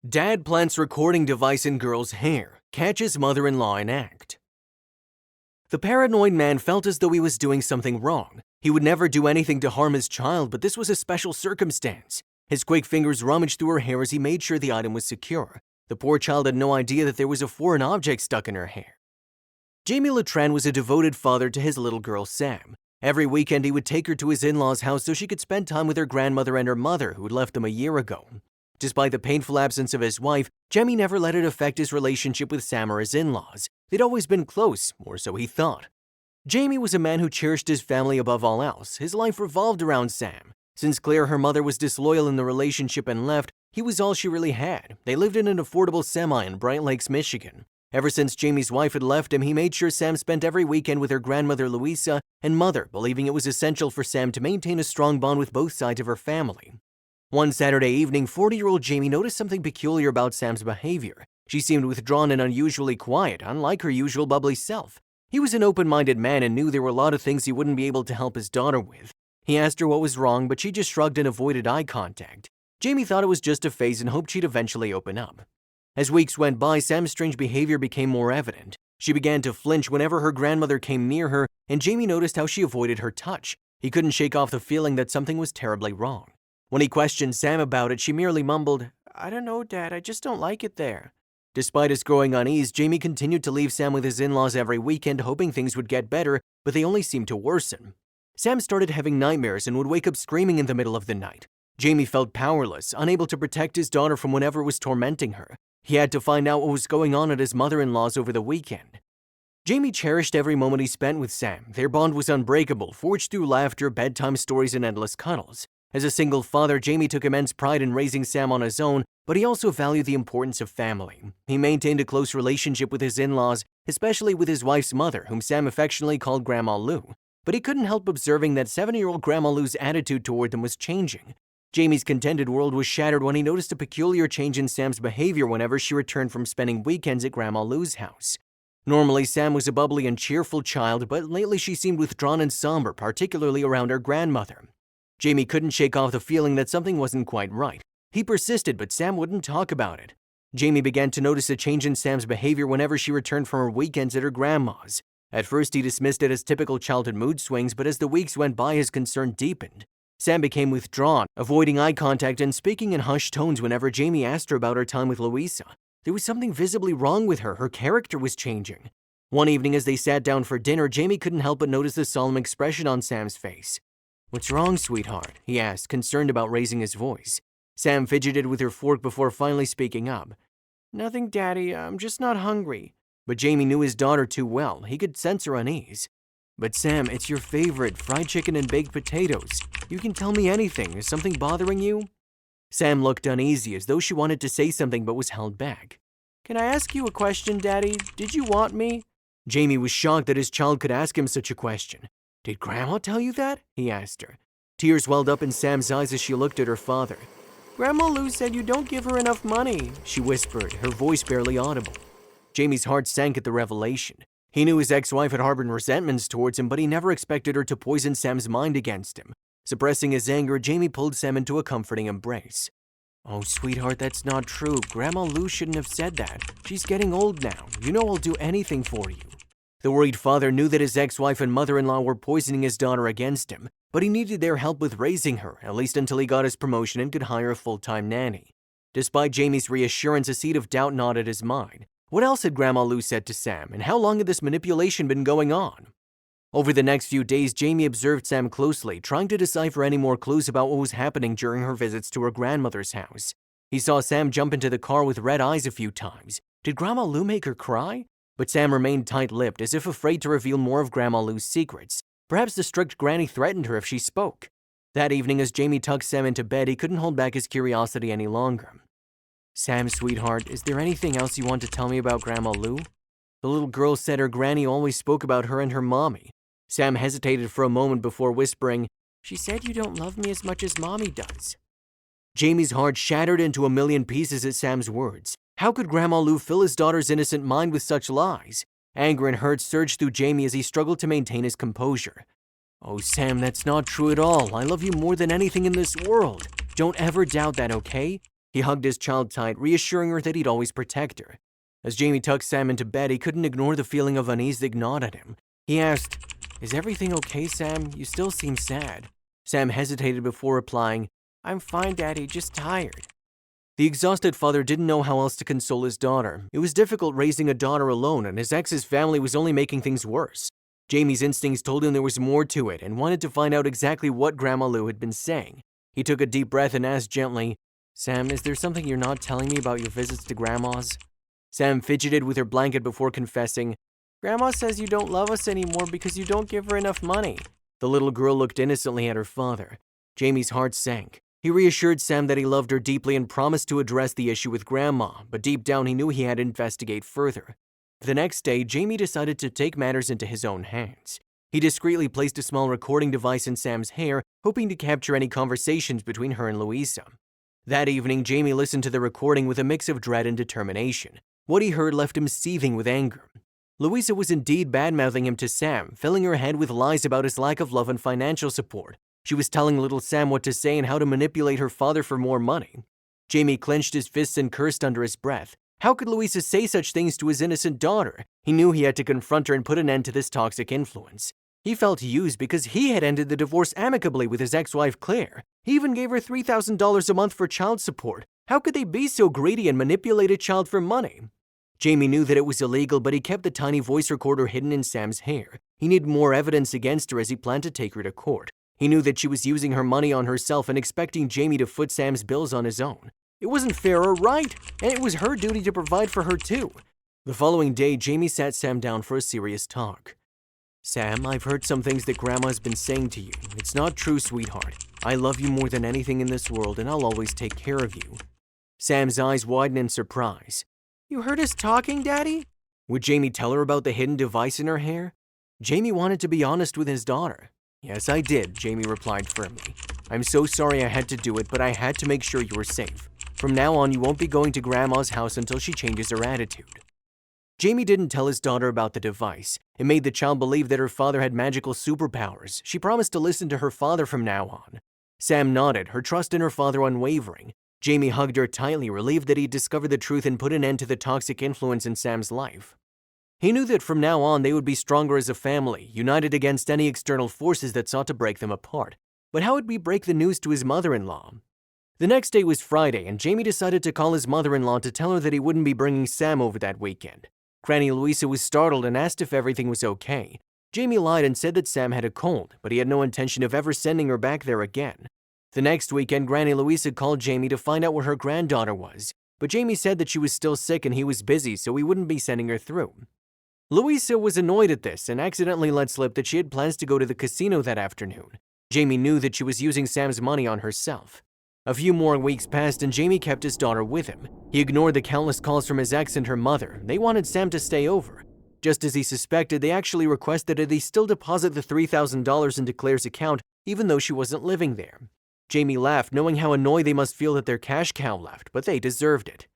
Dad plants recording device in girl's hair, catches mother-in-law in act. The paranoid man felt as though he was doing something wrong. He would never do anything to harm his child, but this was a special circumstance. His quick fingers rummaged through her hair as he made sure the item was secure. The poor child had no idea that there was a foreign object stuck in her hair. Jamie Letran was a devoted father to his little girl, Sam. Every weekend, he would take her to his in-laws' house so she could spend time with her grandmother and her mother, who had left him a year ago. Despite the painful absence of his wife, Jamie never let it affect his relationship with Sam or his in-laws. They'd always been close, or so he thought. Jamie was a man who cherished his family above all else. His life revolved around Sam. Since Claire, her mother, was disloyal in the relationship and left, he was all she really had. They lived in an affordable semi in Bright Lakes, Michigan. Ever since Jamie's wife had left him, he made sure Sam spent every weekend with her grandmother Louisa and mother, believing it was essential for Sam to maintain a strong bond with both sides of her family. One Saturday evening, 40-year-old Jamie noticed something peculiar about Sam's behavior. She seemed withdrawn and unusually quiet, unlike her usual bubbly self. He was an open-minded man and knew there were a lot of things he wouldn't be able to help his daughter with. He asked her what was wrong, but she just shrugged and avoided eye contact. Jamie thought it was just a phase and hoped she'd eventually open up. As weeks went by, Sam's strange behavior became more evident. She began to flinch whenever her grandmother came near her, and Jamie noticed how she avoided her touch. He couldn't shake off the feeling that something was terribly wrong. When he questioned Sam about it, she merely mumbled, "I don't know, Dad, I just don't like it there." Despite his growing unease, Jamie continued to leave Sam with his in-laws every weekend, hoping things would get better, but they only seemed to worsen. Sam started having nightmares and would wake up screaming in the middle of the night. Jamie felt powerless, unable to protect his daughter from whatever was tormenting her. He had to find out what was going on at his mother-in-law's over the weekend. Jamie cherished every moment he spent with Sam. Their bond was unbreakable, forged through laughter, bedtime stories, and endless cuddles. As a single father, Jamie took immense pride in raising Sam on his own, but he also valued the importance of family. He maintained a close relationship with his in-laws, especially with his wife's mother, whom Sam affectionately called Grandma Lou. But he couldn't help observing that 70-year-old Grandma Lou's attitude toward them was changing. Jamie's contented world was shattered when he noticed a peculiar change in Sam's behavior whenever she returned from spending weekends at Grandma Lou's house. Normally, Sam was a bubbly and cheerful child, but lately she seemed withdrawn and somber, particularly around her grandmother. Jamie couldn't shake off the feeling that something wasn't quite right. He persisted, but Sam wouldn't talk about it. Jamie began to notice a change in Sam's behavior whenever she returned from her weekends at her grandma's. At first, he dismissed it as typical childhood mood swings, but as the weeks went by, his concern deepened. Sam became withdrawn, avoiding eye contact and speaking in hushed tones whenever Jamie asked her about her time with Louisa. There was something visibly wrong with her. Her character was changing. One evening, as they sat down for dinner, Jamie couldn't help but notice the solemn expression on Sam's face. "What's wrong, sweetheart?" he asked, concerned about raising his voice. Sam fidgeted with her fork before finally speaking up. "Nothing, Daddy. I'm just not hungry." But Jamie knew his daughter too well. He could sense her unease. "But Sam, it's your favorite, fried chicken and baked potatoes. You can tell me anything. Is something bothering you?" Sam looked uneasy, as though she wanted to say something but was held back. "Can I ask you a question, Daddy? Did you want me?" Jamie was shocked that his child could ask him such a question. "Did Grandma tell you that?" he asked her. Tears welled up in Sam's eyes as she looked at her father. "Grandma Lou said you don't give her enough money," she whispered, her voice barely audible. Jamie's heart sank at the revelation. He knew his ex-wife had harbored resentments towards him, but he never expected her to poison Sam's mind against him. Suppressing his anger, Jamie pulled Sam into a comforting embrace. "Oh, sweetheart, that's not true. Grandma Lou shouldn't have said that. She's getting old now. You know I'll do anything for you." The worried father knew that his ex-wife and mother-in-law were poisoning his daughter against him, but he needed their help with raising her, at least until he got his promotion and could hire a full-time nanny. Despite Jamie's reassurance, a seed of doubt gnawed at his mind. What else had Grandma Lou said to Sam, and how long had this manipulation been going on? Over the next few days, Jamie observed Sam closely, trying to decipher any more clues about what was happening during her visits to her grandmother's house. He saw Sam jump into the car with red eyes a few times. Did Grandma Lou make her cry? But Sam remained tight-lipped, as if afraid to reveal more of Grandma Lou's secrets. Perhaps the strict granny threatened her if she spoke. That evening, as Jamie tucked Sam into bed, he couldn't hold back his curiosity any longer. "Sam, sweetheart, is there anything else you want to tell me about Grandma Lou?" The little girl said her granny always spoke about her and her mommy. Sam hesitated for a moment before whispering, "She said you don't love me as much as Mommy does." Jamie's heart shattered into a million pieces at Sam's words. How could Grandma Lou fill his daughter's innocent mind with such lies? Anger and hurt surged through Jamie as he struggled to maintain his composure. "Oh, Sam, that's not true at all. I love you more than anything in this world. Don't ever doubt that, okay? He hugged his child tight, reassuring her that he'd always protect her. As Jamie tucked Sam into bed, he couldn't ignore the feeling of unease that gnawed at him. He asked, "Is everything okay, Sam? You still seem sad." Sam hesitated before replying, "I'm fine, Daddy, just tired." The exhausted father didn't know how else to console his daughter. It was difficult raising a daughter alone, and his ex's family was only making things worse. Jamie's instincts told him there was more to it and wanted to find out exactly what Grandma Lou had been saying. He took a deep breath and asked gently, "Sam, is there something you're not telling me about your visits to Grandma's?" Sam fidgeted with her blanket before confessing, "Grandma says you don't love us anymore because you don't give her enough money." The little girl looked innocently at her father. Jamie's heart sank. He reassured Sam that he loved her deeply and promised to address the issue with Grandma, but deep down he knew he had to investigate further. The next day, Jamie decided to take matters into his own hands. He discreetly placed a small recording device in Sam's hair, hoping to capture any conversations between her and Louisa. That evening, Jamie listened to the recording with a mix of dread and determination. What he heard left him seething with anger. Louisa was indeed bad-mouthing him to Sam, filling her head with lies about his lack of love and financial support. She was telling little Sam what to say and how to manipulate her father for more money. Jamie clenched his fists and cursed under his breath. How could Louisa say such things to his innocent daughter? He knew he had to confront her and put an end to this toxic influence. He felt used because he had ended the divorce amicably with his ex-wife Claire. He even gave her $3,000 a month for child support. How could they be so greedy and manipulate a child for money? Jamie knew that it was illegal, but he kept the tiny voice recorder hidden in Sam's hair. He needed more evidence against her as he planned to take her to court. He knew that she was using her money on herself and expecting Jamie to foot Sam's bills on his own. It wasn't fair or right, and it was her duty to provide for her too. The following day, Jamie sat Sam down for a serious talk. "Sam, I've heard some things that Grandma's been saying to you. It's not true, sweetheart. I love you more than anything in this world, and I'll always take care of you." Sam's eyes widened in surprise. "You heard us talking, Daddy?" Would Jamie tell her about the hidden device in her hair? Jamie wanted to be honest with his daughter. "Yes, I did," Jamie replied firmly. "I'm so sorry I had to do it, but I had to make sure you were safe. From now on, you won't be going to Grandma's house until she changes her attitude." Jamie didn't tell his daughter about the device. It made the child believe that her father had magical superpowers. She promised to listen to her father from now on. Sam nodded, her trust in her father unwavering. Jamie hugged her tightly, relieved that he'd discovered the truth and put an end to the toxic influence in Sam's life. He knew that from now on they would be stronger as a family, united against any external forces that sought to break them apart. But how would he break the news to his mother-in-law? The next day was Friday, and Jamie decided to call his mother-in-law to tell her that he wouldn't be bringing Sam over that weekend. Granny Louisa was startled and asked if everything was okay. Jamie lied and said that Sam had a cold, but he had no intention of ever sending her back there again. The next weekend, Granny Louisa called Jamie to find out where her granddaughter was, but Jamie said that she was still sick and he was busy, so he wouldn't be sending her through. Louisa was annoyed at this and accidentally let slip that she had plans to go to the casino that afternoon. Jamie knew that she was using Sam's money on herself. A few more weeks passed and Jamie kept his daughter with him. He ignored the countless calls from his ex and her mother. They wanted Sam to stay over. Just as he suspected, they actually requested that he still deposit the $3,000 into Claire's account even though she wasn't living there. Jamie laughed, knowing how annoyed they must feel that their cash cow left, but they deserved it.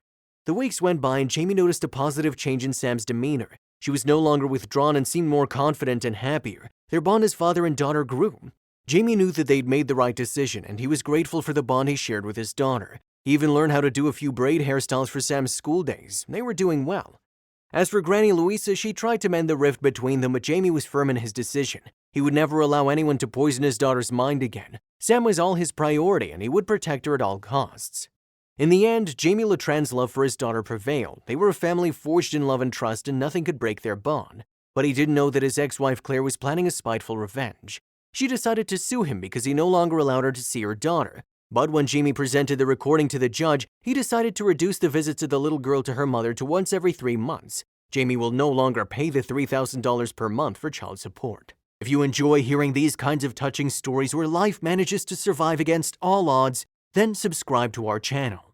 The weeks went by and Jamie noticed a positive change in Sam's demeanor. She was no longer withdrawn and seemed more confident and happier. Their bond as father and daughter grew. Jamie knew that they'd made the right decision, and he was grateful for the bond he shared with his daughter. He even learned how to do a few braid hairstyles for Sam's school days. They were doing well. As for Granny Louisa, she tried to mend the rift between them, but Jamie was firm in his decision. He would never allow anyone to poison his daughter's mind again. Sam was all his priority, and he would protect her at all costs. In the end, Jamie Letran's love for his daughter prevailed. They were a family forged in love and trust, and nothing could break their bond. But he didn't know that his ex-wife Claire was planning a spiteful revenge. She decided to sue him because he no longer allowed her to see her daughter. But when Jamie presented the recording to the judge, he decided to reduce the visits of the little girl to her mother to once every 3 months. Jamie will no longer pay the $3,000 per month for child support. If you enjoy hearing these kinds of touching stories where life manages to survive against all odds, then subscribe to our channel.